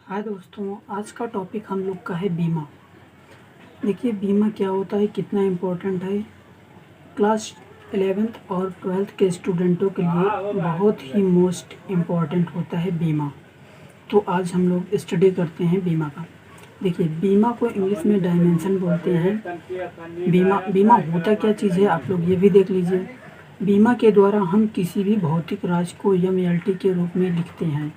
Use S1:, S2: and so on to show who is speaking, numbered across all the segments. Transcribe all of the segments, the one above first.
S1: हाय दोस्तों, आज का टॉपिक हम लोग का है बीमा। देखिए बीमा क्या होता है, कितना इम्पोर्टेंट है। क्लास 11th और 12th के स्टूडेंटों के लिए बहुत ही मोस्ट इम्पॉर्टेंट होता है बीमा। तो आज हम लोग स्टडी करते हैं बीमा का। देखिए बीमा को इंग्लिश में डायमेंशन बोलते हैं। बीमा बीमा होता क्या चीज़ है, आप लोग ये भी देख लीजिए। बीमा के द्वारा हम किसी भी भौतिक राशि को एमएलटी के रूप में लिखते हैं।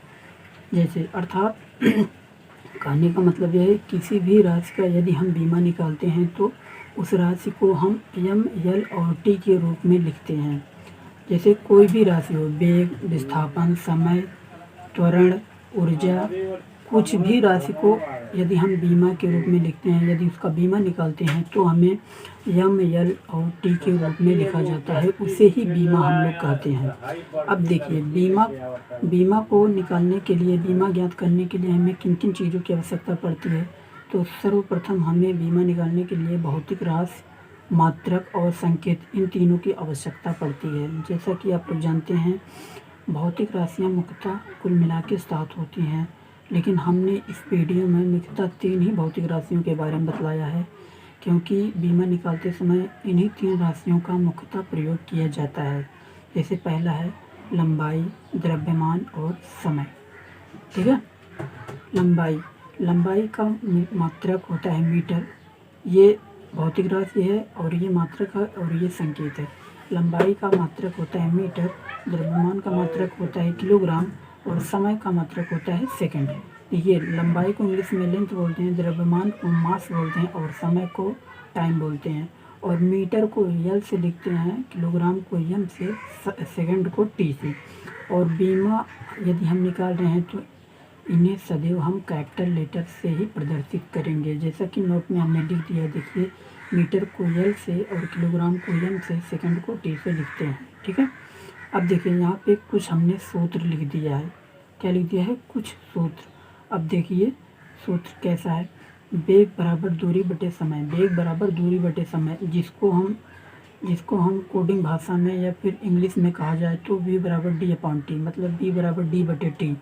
S1: जैसे अर्थात कहने का मतलब यह है, किसी भी राशि का यदि हम बीमा निकालते हैं तो उस राशि को हम एम एल और टी के रूप में लिखते हैं। जैसे कोई भी राशि हो, वेग, विस्थापन, समय, त्वरण, ऊर्जा, कुछ भी राशि को यदि हम बीमा के रूप में लिखते हैं, यदि उसका बीमा निकालते हैं तो हमें एम एल और टी के रूप में लिखा जाता है, उसे ही बीमा हम लोग कहते हैं। अब देखिए बीमा को निकालने के लिए, बीमा ज्ञात करने के लिए हमें किन किन चीज़ों की आवश्यकता पड़ती है। तो सर्वप्रथम हमें बीमा निकालने के लिए भौतिक राशि, मात्रक और संकेत, इन तीनों की आवश्यकता पड़ती है। जैसा कि आप लोग जानते हैं, भौतिक राशियाँ मुख्यतः कुल मिला के 7 होती हैं, लेकिन हमने इस वीडियो में मुख्यतः 3 ही भौतिक राशियों के बारे में बतलाया है, क्योंकि बीमा निकालते समय इन्हीं 3 राशियों का मुख्यतः प्रयोग किया जाता है। जैसे पहला है लंबाई, द्रव्यमान और समय। ठीक है। लंबाई का मात्रक होता है मीटर। ये भौतिक राशि है और ये मात्रक है और ये संकेत है। लंबाई का मात्रक होता है मीटर, द्रव्यमान का मात्रक होता है किलोग्राम और समय का मात्रक होता है सेकंड। ये लंबाई को इंग्लिश में लेंथ बोलते हैं, द्रव्यमान को मास बोलते हैं और समय को टाइम बोलते हैं। और मीटर को एल से लिखते हैं, किलोग्राम को एम से, सेकंड को टी से। और बीमा यदि हम निकाल रहे हैं तो इन्हें सदैव हम कैपिटल लेटर से ही प्रदर्शित करेंगे। जैसा कि नोट में हमने लिख दिया, देखिए मीटर को एल से और किलोग्राम को एम से, सेकंड को टी से लिखते हैं। ठीक है। अब देखिए यहाँ पे कुछ हमने सूत्र लिख दिया है। क्या लिख दिया है? कुछ सूत्र। अब देखिए सूत्र कैसा है। वेग बराबर दूरी बटे समय। वेग बराबर दूरी बटे समय, जिसको हम कोडिंग भाषा में या फिर इंग्लिश में कहा जाए तो v बराबर डी अपॉन टी, मतलब v बराबर डी बटे टी।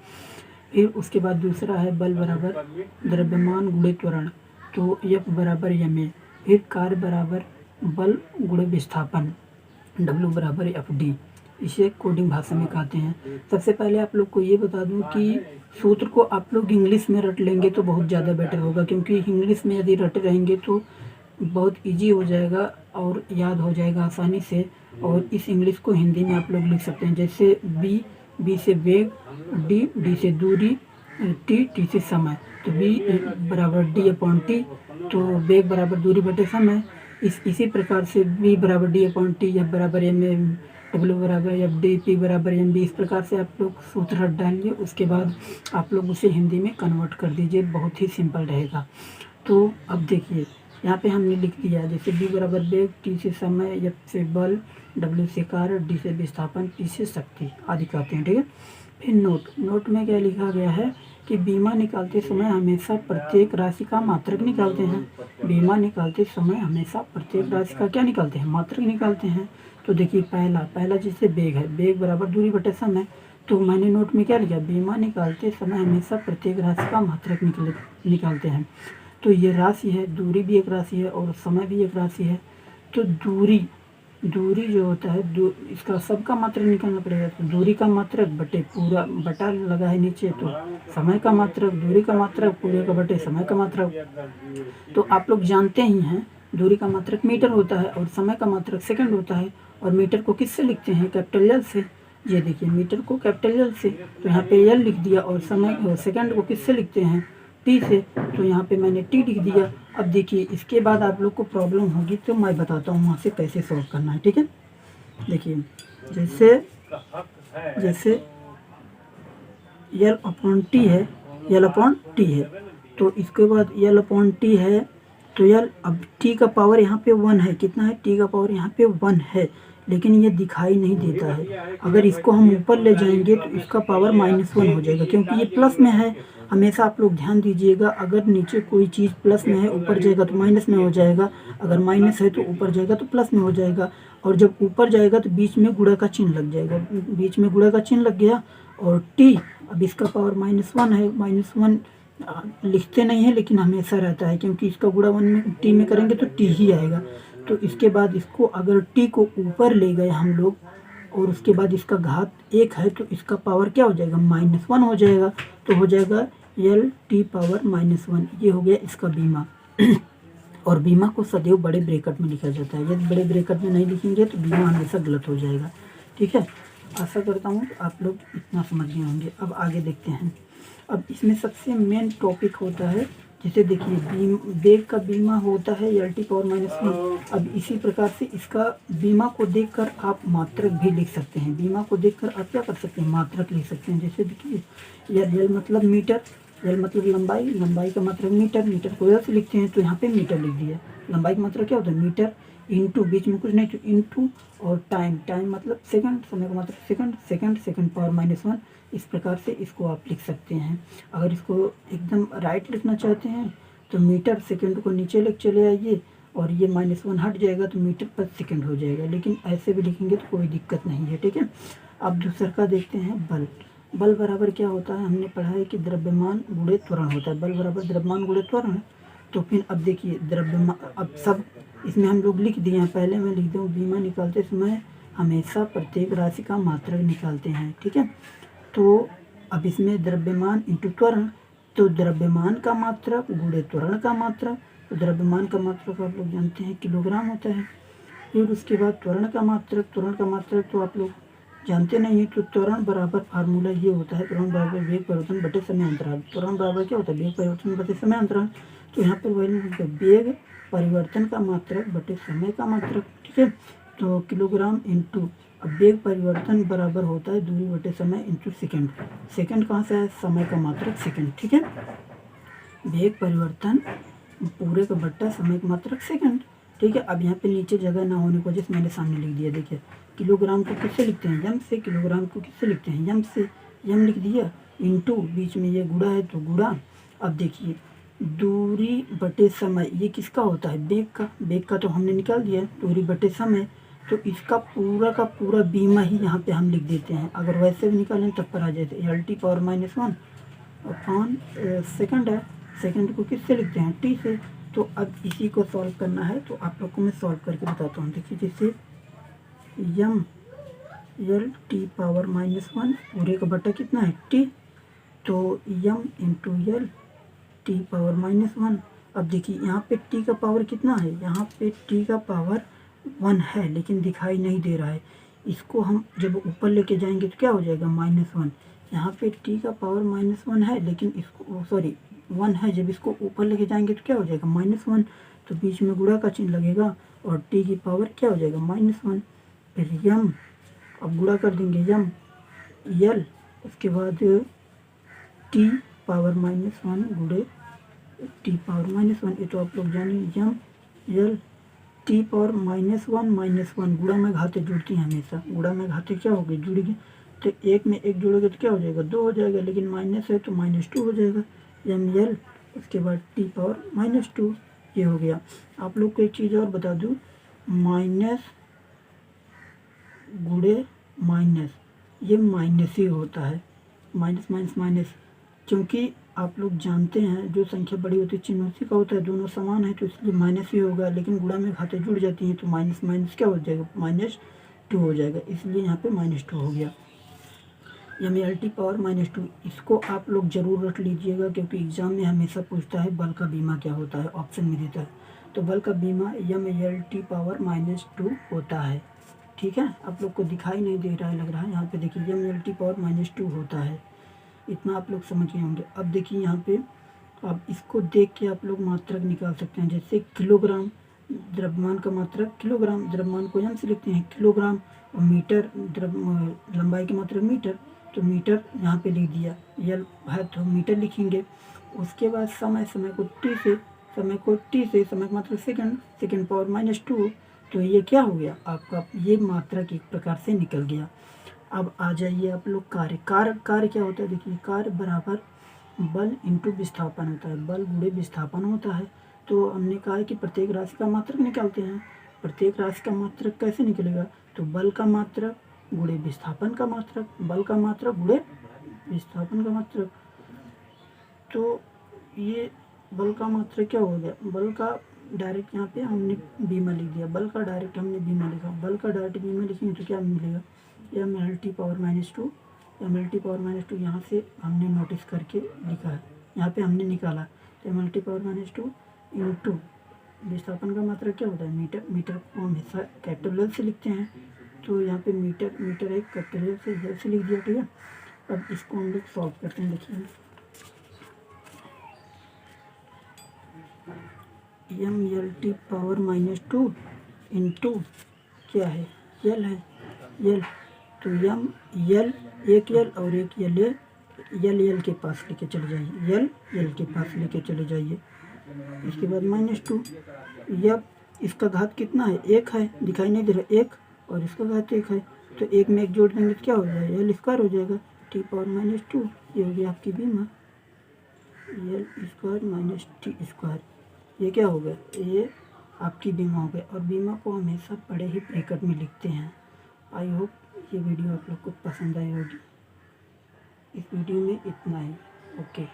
S1: फिर उसके बाद दूसरा है बल बराबर द्रव्यमान गुणे त्वरण, तो F बराबर ma। फिर कार्य बराबर बल गुणे विस्थापन, W बराबर FD। इसे कोडिंग भाषा में कहते हैं। सबसे पहले आप लोग को ये बता दूं कि सूत्र को आप लोग इंग्लिश में रट लेंगे तो बहुत ज़्यादा बेटर होगा, क्योंकि इंग्लिश में यदि रटे रहेंगे तो बहुत इजी हो जाएगा और याद हो जाएगा आसानी से। और इस इंग्लिश को हिंदी में आप लोग लिख सकते हैं। जैसे बी से वेग, डी से दूरी, टी से समय। तो बी बराबर डी अपॉन टी, तो वेग बराबर दूरी बटे समय। इसी प्रकार से v बराबर डी अपॉन टी, एफ बराबर एम, डब्ल्यू बराबर एफ डी, पी बराबर एम बी। इस प्रकार से आप लोग सूत्र रट डालिए। उसके बाद आप लोग उसे हिंदी में कन्वर्ट कर दीजिए, बहुत ही सिंपल रहेगा। तो अब देखिए यहाँ पे हमने लिख दिया, जैसे v बराबर वेग, टी से समय, एफ से बल, डब्ल्यू से कार्य, डी से विस्थापन, पी से शक्ति आदि कहते हैं। ठीक है। फिर नोट में क्या लिखा गया है कि बीमा निकालते समय हमेशा प्रत्येक राशि का मात्रक निकालते हैं। बीमा निकालते समय हमेशा प्रत्येक राशि का क्या निकालते हैं? मात्रक निकालते हैं। तो देखिए पहला जैसे वेग है, वेग बराबर दूरी बटे समय। तो मैंने नोट में क्या लिखा? बीमा निकालते समय हमेशा प्रत्येक राशि का मात्रक निकालते हैं। तो ये राशि है, दूरी भी एक राशि है और समय भी एक राशि है। तो दूरी जो होता है, इसका सबका मात्रक निकालना पड़ेगा। तो दूरी का मात्रक बटे पूरा, बटा लगा है नीचे, तो समय का मात्रक, दूरी का मात्रक पूरे का बटे समय का मात्रक। तो आप लोग जानते ही हैं, दूरी का मात्रक मीटर होता है और समय का मात्रक सेकंड होता है। और मीटर को किससे लिखते हैं? कैपिटल एल से। ये देखिए मीटर को कैपिटल एल से, तो यहाँ पे एल लिख दिया। और समय सेकंड को किससे लिखते हैं? टी से, तो यहाँ पे मैंने टी लिख दिया। अब देखिए इसके बाद आप लोग को प्रॉब्लम होगी तो मैं बताता हूँ वहाँ से कैसे सॉल्व करना है। ठीक है। देखिए जैसे यल अपॉन टी है, यल अपॉन टी है, तो इसके बाद यल अपॉन टी है, तो यल, अब टी का पावर यहाँ पे 1 है। कितना है? टी का पावर यहाँ पे 1 है, लेकिन ये दिखाई नहीं देता है। अगर इसको हम ऊपर ले जाएंगे तो इसका पावर -1 हो जाएगा, क्योंकि ये प्लस में है। हमेशा आप लोग ध्यान दीजिएगा, अगर नीचे कोई चीज़ प्लस में है, ऊपर जाएगा तो माइनस में हो जाएगा। अगर माइनस है तो ऊपर जाएगा तो प्लस में हो जाएगा। और जब ऊपर जाएगा तो बीच में गुणा का चिन्ह लग जाएगा। बीच में गुणा का चिन्ह लग गया। और टी, अब इसका पावर -1 है, -1 लिखते नहीं हैं लेकिन हमेशा रहता है, क्योंकि इसका गुणा 1 में टी में करेंगे तो टी ही आएगा। तो इसके बाद इसको अगर टी को ऊपर ले गए हम लोग और उसके बाद इसका घात 1 है तो इसका पावर क्या हो जाएगा, -1 हो जाएगा। तो हो जाएगा एल टी पावर -1। ये हो गया इसका बीमा। और बीमा को सदैव बड़े ब्रैकेट में लिखा जाता है। यदि बड़े ब्रैकेट में नहीं लिखेंगे तो बीमा हमेशा गलत हो जाएगा। ठीक है, आशा करता हूँ आप लोग इतना समझ गए होंगे। अब आगे देखते हैं। अब इसमें सबसे मेन टॉपिक होता है, जैसे देखिए बेग का बीमा होता है एल टी पावर -1। अब इसी प्रकार से इसका बीमा को देखकर आप मात्रक भी लिख सकते हैं। बीमा को देखकर आप क्या कर सकते हैं, मात्रक लिख सकते हैं। जैसे देखिए एल मतलब मीटर, एल मतलब लंबाई, लंबाई का मात्रक मीटर, मीटर को ऐसे लिखते हैं तो यहाँ पे मीटर लिख दिया। लंबाई का मात्रक क्या होता है, मीटर, इंटू बीच में कुछ नहीं तो इंटू, और टाइम, टाइम मतलब सेकंड, समय का मात्रक सेकंड, सेकंड, सेकंड पावर -1। इस प्रकार से इसको आप लिख सकते हैं। अगर इसको एकदम राइट लिखना चाहते हैं तो मीटर सेकंड को नीचे लेके चले आइए और ये -1 हट जाएगा तो मीटर पर सेकंड हो जाएगा। लेकिन ऐसे भी लिखेंगे तो कोई दिक्कत नहीं है। ठीक है, अब दूसरा का देखते हैं बल। बल बराबर क्या होता है, हमने पढ़ा है कि द्रव्यमान गुणे त्वरण होता है। बल बराबर द्रव्यमान गुणे त्वरण। तो फिर अब देखिए द्रव्यमान, अब सब इसमें हम लोग लिख दिए हैं। पहले मैं लिख दूँ, बीमा निकालते समय हमेशा प्रत्येक राशि का मात्रक निकालते हैं। ठीक है, तो अब इसमें द्रव्यमान इंटू त्वरण, तो द्रव्यमान का मात्रक गुणे त्वरण का मात्रक। तो द्रव्यमान का मात्रक आप लोग जानते हैं किलोग्राम होता है। फिर उसके बाद त्वरण का मात्रक, त्वरण का मात्रक तो आप लोग जानते नहीं है। तो त्वरण बराबर फार्मूला ये होता है, त्वरण बराबर वेग परिवर्तन बटे समय अंतराल। त्वरण बराबर क्या होता है, वेग परिवर्तन बटे समय अंतराल। तो यहाँ पर वही वेग परिवर्तन का मात्रक बटे समय का मात्रक। ठीक है, तो किलोग्राम इंटू, अब वेग परिवर्तन बराबर होता है दूरी बटे समय इंटू सेकंड। सेकंड कहाँ से है, समय का मात्रक सेकंड। ठीक है, वेग परिवर्तन पूरे का बट्टा समय का मात्रक सेकंड। ठीक है, अब यहाँ पे नीचे जगह ना होने की वजह से मैंने सामने लिख दिया। देखिए किलोग्राम को किससे लिखते हैं, यम से। किलोग्राम को किससे लिखते हैं, यम से। यम लिख दिया, इंटू बीच में ये गुणा है तो गुणा। अब देखिए दूरी बटे समय, ये किसका होता है, बेग का। बेग का तो हमने निकाल दिया, दूरी बटे समय। तो इसका पूरा का पूरा बीमा ही यहाँ पे हम लिख देते हैं। अगर वैसे भी निकालें तब पर आ जाते L T power -1 upon second है। सेकंड को किससे लिखते हैं, टी से। तो अब इसी को सॉल्व करना है तो आप लोग को मैं सॉल्व करके बताता हूँ। देखिए जैसे यम एल टी पावर -1 पूरे का बटा कितना है, टी। तो M into L T power -1। अब देखिए यहाँ पे टी का पावर कितना है, यहाँ पे टी का पावर 1 है लेकिन दिखाई नहीं दे रहा है। इसको हम जब ऊपर लेके जाएंगे तो क्या हो जाएगा, -1। यहाँ पे टी का पावर -1 है लेकिन इसको सॉरी 1 है, जब इसको ऊपर लेके जाएंगे तो क्या हो जाएगा, -1। तो बीच में गुणा का चिन्ह लगेगा और टी की पावर क्या हो जाएगा, -1। फिर यम, अब गुणा कर देंगे, यम यल, उसके बाद टी पावर -1 गुणे टी पावर -1। ये तो आप लोग जानिए, यम यल टी पावर -1 गुणा में घाते जुड़ती हैं हमेशा। गुणा में घाते क्या हो गई, जुड़ गई। तो एक में एक जोड़ोगे तो क्या हो जाएगा, 2 हो जाएगा, लेकिन माइनस है तो -2 हो जाएगा। यम यल, उसके बाद टी पावर -2, ये हो गया। आप लोग को एक चीज़ और बता दूँ, माइनस गुणे माइनस, ये माइनस ही होता है। माइनस माइनस माइनस, क्योंकि आप लोग जानते हैं जो संख्या बड़ी होती है चिन्ह उसी का होता है, दोनों समान है तो इसलिए माइनस ही होगा। लेकिन गुणा में घाते जुड़ जाती हैं तो माइनस माइनस क्या हो जाएगा, -2 हो जाएगा, इसलिए यहाँ पे -2 हो गया। यम एल टी पावर -2, इसको आप लोग जरूर रख लीजिएगा क्योंकि एग्जाम में हमेशा पूछता है बल का बीमा क्या होता है, ऑप्शन में देता है। तो बल का बीमा यम एल टी पावर -2 होता है। ठीक है, आप लोग को दिखाई नहीं दे रहा है लग रहा है, यहाँ पे देखिए यम एल टी पावर -2 होता है। इतना आप लोग समझ गए होंगे। अब देखिए यहाँ पे अब इसको देख के आप लोग मात्रक निकाल सकते हैं। जैसे किलोग्राम, द्रव्यमान का मात्रक किलोग्राम, द्रव्यमान को यम से लिखते हैं किलोग्राम। और मीटर, लंबाई की मात्रक मीटर, तो मीटर यहाँ पे लिख दिया, यल है तो मीटर लिखेंगे। उसके बाद समय, समय को टी से, समय को टी से, समय का मात्रक सेकंड, सेकंड पावर -2। तो ये क्या हो गया आपका, ये मात्रक एक प्रकार से निकल गया। अब आ जाइए आप लोग कार्य। कार्य क्या होता है, देखिए कार्य बराबर बल इंटू विस्थापन होता है, बल गुणे विस्थापन होता है। तो हमने कहा है कि प्रत्येक राशि का मात्रक निकालते हैं। प्रत्येक राशि का मात्रक कैसे निकलेगा, तो बल का मात्रक गुणे विस्थापन का मात्रक, बल का मात्रक गुणे विस्थापन का मात्रक। तो ये बल का मात्रक क्या हो गया, बल का डायरेक्ट यहाँ पे हमने बीमा लिख दिया, बल का डायरेक्ट हमने बीमा लिखा, बल का डायरेक्ट बीमा लिखेंगे तो क्या मिलेगा, M L T power minus two, M L T power minus two यहाँ से हमने नोटिस करके लिखा है, यहाँ पे हमने निकाला, तो M L T power minus two into विस्थापन का मात्रक क्या होता है मीटर, मीटर को हमेशा कैपिटल एल से लिखते हैं, तो यहाँ पे मीटर, मीटर एक कैपिटल एल से लिख दिया, ठीक है। अब इसको हम लोग सॉल्व करते हैं, देखिए M L T power minus two into क्या है, यल है, यल, तो एम यल, एक यल और एक यल है, यल के पास लेके चले जाइए, यल के पास लेके चले जाइए, इसके बाद माइनस टू, यब इसका घात कितना है, एक है, दिखाई नहीं दे रहा एक, और इसका घात एक है, तो एक में एक जोड़ देंगे तो क्या हो जाएगा, यल स्क्वायर हो जाएगा, टी पावर माइनस टू, ये हो गया आपकी बीमा, यल स्क्वायर माइनस टी स्क्वायर, ये क्या हो गया, ये आपकी बीमा हो गया। और बीमा को हमेशा बड़े ही ब्रैकेट में लिखते हैं। आई होप ये वीडियो आप लोग को पसंद आई होगी। इस वीडियो में इतना ही, ओके।